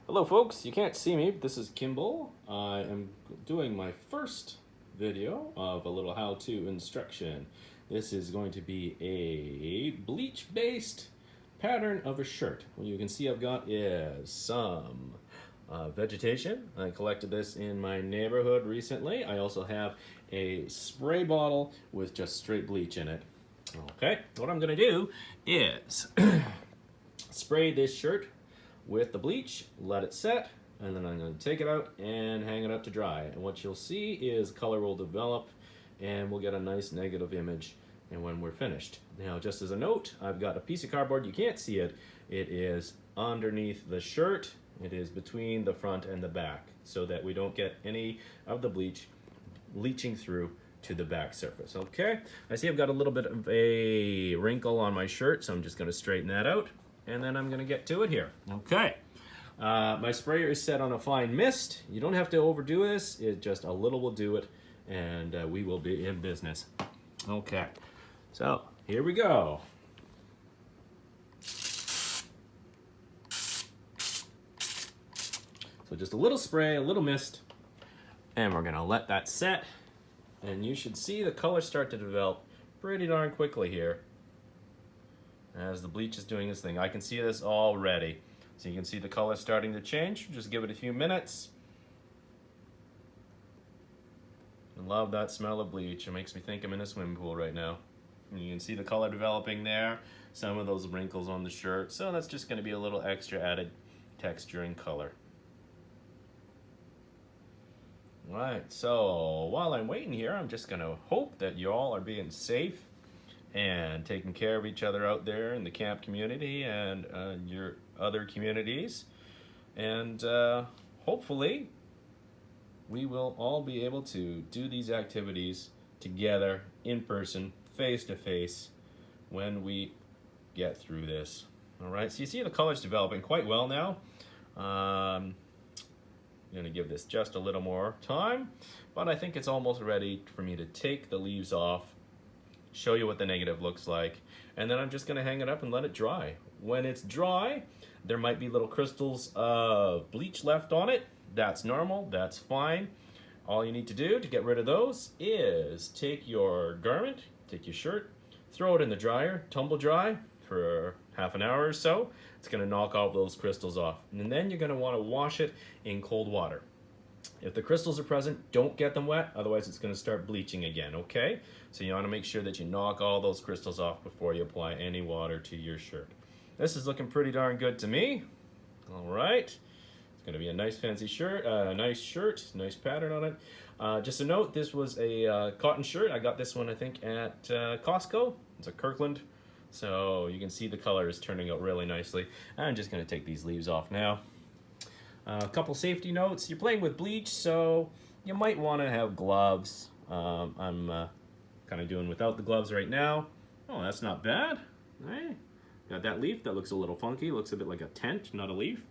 Hello folks, you can't see me, but this is Kimball. I am doing my first video of a little how-to instruction. This is going to be a bleach based pattern of a shirt. What you can see I've got is some vegetation. I collected this in my neighborhood recently. I also have a spray bottle with just straight bleach in it. Okay, what I'm gonna do is spray this shirt with the bleach, let it set, and then I'm going to take it out and hang it up to dry. And what you'll see is color will develop and we'll get a nice negative image and when we're finished. Now, just as a note, I've got a piece of cardboard. You can't see it. It is underneath the shirt. It is between the front and the back so that we don't get any of the bleach leaching through to the back surface. Okay, I see I've got a little bit of a wrinkle on my shirt, so I'm just going to straighten that out. And then I'm going to get to it here. Okay, my sprayer is set on a fine mist. You don't have to overdo this. It just a little will do it, and we will be in business. Okay, so here we go. So just a little spray, a little mist, and we're going to let that set. And you should see the color start to develop pretty darn quickly here as the bleach is doing its thing. I can see this already. So you can see the color starting to change. Just give it a few minutes. I love that smell of bleach. It makes me think I'm in a swimming pool right now. And you can see the color developing there. Some of those wrinkles on the shirt. So that's just going to be a little extra added texture and color. Alright, so while I'm waiting here, I'm just going to hope that you all are being safe and taking care of each other out there in the camp community and your other communities. And hopefully we will all be able to do these activities together in person, face to face, when we get through this. All right, so you see the colors developing quite well now. I'm gonna give this just a little more time, but I think it's almost ready for me to take the leaves off, show you what the negative looks like, and then I'm just going to hang it up and let it dry. When it's dry, there might be little crystals of bleach left on it. That's normal, that's fine. All you need to do to get rid of those is take your garment, take your shirt, throw it in the dryer, tumble dry for half an hour or so. It's going to knock all those crystals off. And then you're going to want to wash it in cold water. If the crystals are present, don't get them wet, otherwise it's going to start bleaching again, okay? So you want to make sure that you knock all those crystals off before you apply any water to your shirt. This is looking pretty darn good to me. All right. It's going to be a nice fancy shirt, nice pattern on it. Just a note, this was a cotton shirt. I got this one, I think, at Costco. It's a Kirkland. So you can see the color is turning out really nicely. I'm just going to take these leaves off now. A couple safety notes. You're playing with bleach, so you might want to have gloves. I'm kind of doing without the gloves right now. Oh, that's not bad. Right? Got that leaf that looks a little funky. Looks a bit like a tent, not a leaf.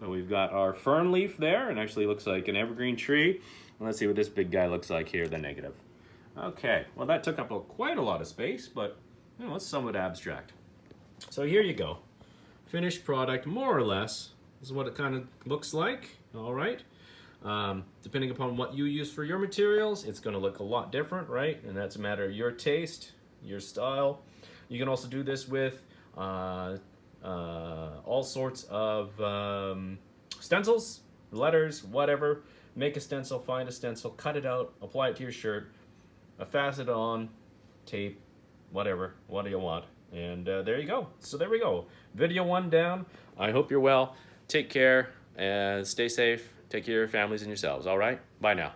But we've got our fern leaf there, and actually looks like an evergreen tree. And let's see what this big guy looks like here, the negative. Okay, well that took up quite a lot of space, but you know, it's somewhat abstract. So here you go. Finished product, more or less. This is what it kind of looks like, all right? Depending upon what you use for your materials, it's gonna look a lot different, right? And that's a matter of your taste, your style. You can also do this with all sorts of stencils, letters, whatever. Make a stencil, find a stencil, cut it out, apply it to your shirt, fasten it on, tape, whatever, what do you want? And there you go. So there we go. Video 1 down. I hope you're well. Take care and stay safe. Take care of your families and yourselves. All right? Bye now.